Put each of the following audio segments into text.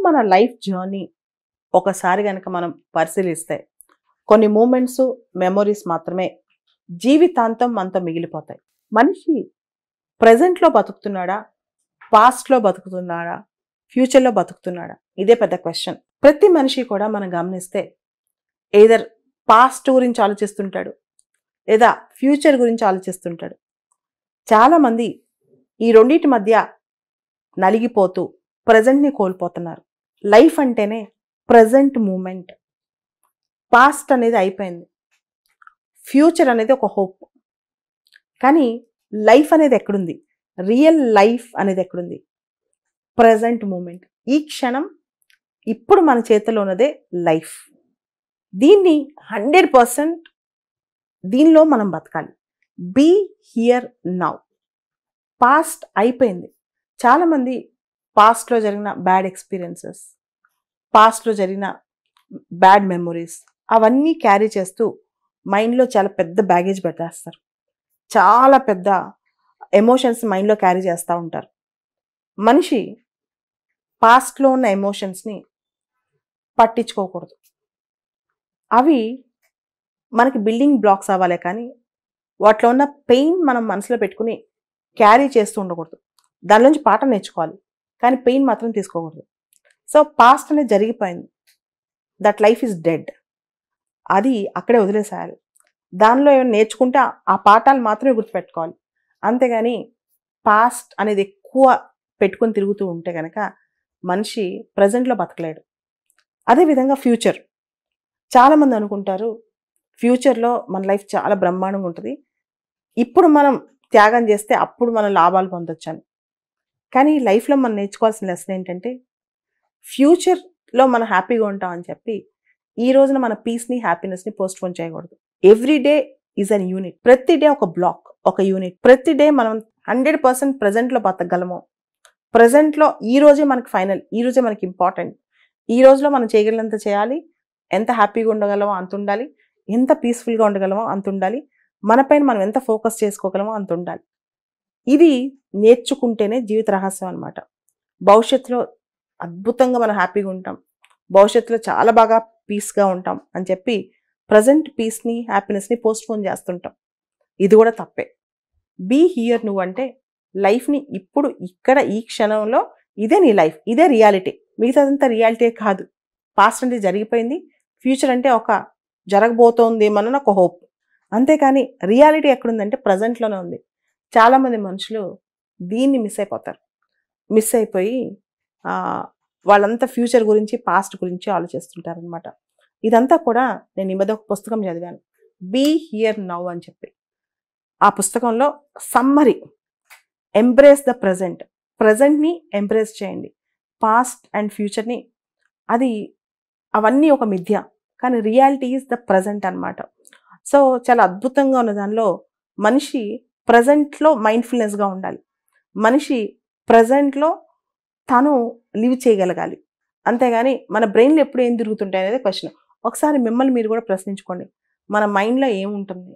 మన life journey ఒకసారి గనక మనం పరిశీలిస్తే కొన్ని మూమెంట్స్, మెమోరీస్ మాత్రమే జీవితాంతం మనతో మిగిలిపోతాయి. మనిషి ప్రెజెంట్‌లో బతుకుతున్నాడా? పాస్ట్‌లో బతుకుతున్నాడా? ఫ్యూచర్‌లో బతుకుతున్నాడా? ఇదే పెద్ద క్వెషన్. ప్రతి మనిషి కూడా మనం గమనిస్తే ఎయిదర్ పాస్ట్ గురించి ఆలోచిస్తుంటాడు, లేదా ఫ్యూచర్ గురించి ఆలోచిస్తుంటాడు. చాలామంది ఈ రెండిటి మధ్య నలిగిపోతూ ప్రెజెంట్‌ని కోల్పోతున్నారు. లైఫ్ అంటేనే ప్రెజెంట్ మూమెంట్. పాస్ట్ అనేది అయిపోయింది. ఫ్యూచర్ అనేది ఒక హోప్. కానీ లైఫ్ అనేది ఎక్కడుంది? రియల్ లైఫ్ అనేది ఎక్కడుంది? Present moment. ఈ క్షణం ఇప్పుడు మన చేతిలో ఉన్నదే లైఫ్. దీన్ని 100% దీనిలో మనం బతకాలి. Be here now. పాస్ట్ అయిపోయింది. చాలామంది పాస్ట్లో జరిగిన బ్యాడ్ ఎక్స్పీరియన్సెస్, పాస్ట్లో జరిగిన బ్యాడ్ మెమొరీస్ అవన్నీ క్యారీ చేస్తూ మైండ్లో చాలా పెద్ద బ్యాగేజ్ పెట్టేస్తారు. చాలా పెద్ద ఎమోషన్స్ మైండ్లో క్యారీ చేస్తూ ఉంటారు. మనిషి పాస్ట్లో ఉన్న ఎమోషన్స్ని పట్టించుకోకూడదు. అవి మనకి బిల్డింగ్ బ్లాక్స్ అవ్వాలే కానీ వాటిలో ఉన్న పెయిన్ మనం మనసులో పెట్టుకుని క్యారీ చేస్తూ ఉండకూడదు. దానిలోంచి పాఠం నేర్చుకోవాలి, కానీ పెయిన్ మాత్రం తీసుకోకూడదు. సో పాస్ట్ అనేది జరిగిపోయింది. That life is dead. అది అక్కడే వదిలేసేయాలి. దానిలో ఏమైనా నేర్చుకుంటే ఆ పాఠాలు మాత్రమే గుర్తుపెట్టుకోవాలి. అంతేగాని పాస్ట్ అనేది ఎక్కువ పెట్టుకొని తిరుగుతూ ఉంటే కనుక మనిషి ప్రజెంట్లో బతకలేడు. అదేవిధంగా ఫ్యూచర్. చాలామంది అనుకుంటారు ఫ్యూచర్లో మన లైఫ్ చాలా బ్రహ్మాండంగా ఉంటుంది, ఇప్పుడు మనం త్యాగం చేస్తే అప్పుడు మనం లాభాలు పొందొచ్చని. కానీ లైఫ్లో మనం నేర్చుకోవాల్సిన లెసన్ ఏంటంటే ఫ్యూచర్లో మనం హ్యాపీగా ఉంటామని చెప్పి ఈ రోజున మన పీస్ని, హ్యాపీనెస్ని పోస్ట్పోన్ చేయకూడదు. Every day is an unit. ప్రతి డే ఒక బ్లాక్, ఒక యూనిట్. ప్రతి డే మనం 100% ప్రజెంట్లో బతకగలము. ప్రజెంట్లో ఈ రోజే మనకి ఫైనల్, ఈ రోజే మనకి ఇంపార్టెంట్. ఈ రోజులో మనం చేయగలిగినంత చేయాలి. ఎంత హ్యాపీగా ఉండగలమో అంత ఉండాలి. ఎంత పీస్ఫుల్గా ఉండగలమో అంత ఉండాలి. మనపైన మనం ఎంత ఫోకస్ చేసుకోగలమో అంత ఉండాలి. ఇది నేర్చుకుంటేనే జీవిత రహస్యం అనమాట. భవిష్యత్తులో అద్భుతంగా మనం హ్యాపీగా ఉంటాం, భవిష్యత్తులో చాలా బాగా పీస్గా ఉంటాం అని చెప్పి ప్రజెంట్ పీస్ని, హ్యాపీనెస్ని పోస్ట్పోన్ చేస్తుంటాం. ఇది కూడా తప్పే. Be here. నువ్వు అంటే లైఫ్ని ఇప్పుడు ఇక్కడ ఈ క్షణంలో ఇదే నీ లైఫ్, ఇదే రియాలిటీ. మిగతాదంతా రియాలిటీ కాదు. పాస్ట్ అంటే జరిగిపోయింది, ఫ్యూచర్ అంటే ఒక జరగబోతోందేమన్న ఒక హోప్. అంతేకాని రియాలిటీ ఎక్కడుందంటే ప్రజెంట్లోనే ఉంది. చాలామంది మనుషులు దీన్ని మిస్ అయిపోతారు. మిస్ అయిపోయి వాళ్ళంతా ఫ్యూచర్ గురించి, పాస్ట్ గురించి ఆలోచిస్తుంటారనమాట. ఇదంతా కూడా నేను ఈ మధ్య ఒక పుస్తకం చదివాను, బీ హియర్ నౌ అని చెప్పి. ఆ పుస్తకంలో సమ్మరీ, ఎంబ్రేస్ ద ప్రజెంట్. ప్రజెంట్ని ఎంబ్రేస్ చేయండి. పాస్ట్ అండ్ ఫ్యూచర్ని అవన్నీ ఒక మిథ్య, కానీ రియాలిటీ ఈజ్ ద ప్రజెంట్ అనమాట. సో చాలా అద్భుతంగా ఉన్న దానిలో మనిషి ప్రజెంట్లో మైండ్ఫుల్నెస్గా ఉండాలి. మనిషి ప్రజెంట్లో తను లివ్ చేయగలగాలి. అంతేగాని మన బ్రెయిన్లో ఎప్పుడు ఏం తిరుగుతుంటాయి అనేది క్వశ్చన్. ఒకసారి మిమ్మల్ని మీరు కూడా ప్రశ్నించుకోండి. మన మైండ్లో ఏముంటుంది?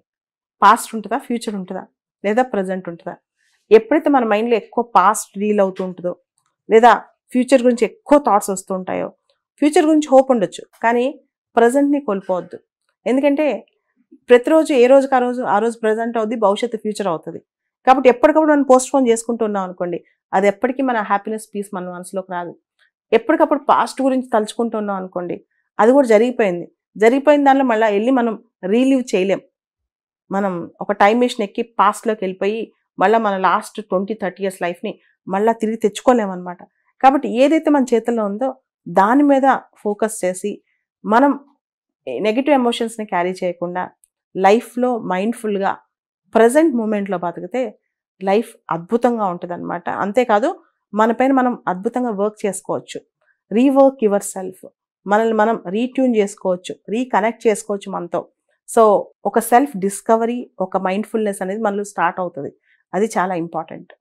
పాస్ట్ ఉంటుందా, ఫ్యూచర్ ఉంటుందా, లేదా ప్రజెంట్ ఉంటుందా? ఎప్పుడైతే మన మైండ్లో ఎక్కువ పాస్ట్ రీల్ అవుతూ ఉంటుందో, లేదా ఫ్యూచర్ గురించి ఎక్కువ థాట్స్ వస్తూ ఉంటాయో, ఫ్యూచర్ గురించి హోప్ ఉండొచ్చు కానీ ప్రజెంట్ని కోల్పోవద్దు. ఎందుకంటే ప్రతిరోజు ఏ రోజుకి ఆ రోజు ప్రజెంట్ అవుద్ది, భవిష్యత్తు ఫ్యూచర్ అవుతుంది. కాబట్టి ఎప్పటికప్పుడు మనం పోస్ట్పోన్ చేసుకుంటూ ఉన్నాం అనుకోండి, అది ఎప్పటికీ మన హ్యాపీనెస్, పీస్ మన మనసులోకి రాదు. ఎప్పటికప్పుడు పాస్ట్ గురించి తలుచుకుంటూ ఉన్నాం అనుకోండి, అది కూడా జరిగిపోయిన దానిలో మళ్ళీ వెళ్ళి మనం రీలీవ్ చేయలేం. మనం ఒక టైం మెషిన్ ఎక్కి పాస్ట్లోకి వెళ్ళిపోయి మళ్ళీ మన లాస్ట్ 20-30 years లైఫ్ని మళ్ళీ తిరిగి తెచ్చుకోలేమన్నమాట. కాబట్టి ఏదైతే మన చేతుల్లో ఉందో దాని మీద ఫోకస్ చేసి మనం నెగిటివ్ ఎమోషన్స్ని క్యారీ చేయకుండా లైఫ్లో మైండ్ఫుల్గా ప్రజెంట్ మూమెంట్లో బతికితే లైఫ్ అద్భుతంగా ఉంటుంది అనమాట. అంతేకాదు మనపైన మనం అద్భుతంగా వర్క్ చేసుకోవచ్చు. Rework your self. మనల్ని మనం రీట్యూన్ చేసుకోవచ్చు, రీకనెక్ట్ చేసుకోవచ్చు మనతో. సో ఒక సెల్ఫ్ డిస్కవరీ, ఒక మైండ్ఫుల్నెస్ అనేది మనలో స్టార్ట్ అవుతుంది. అది చాలా ఇంపార్టెంట్.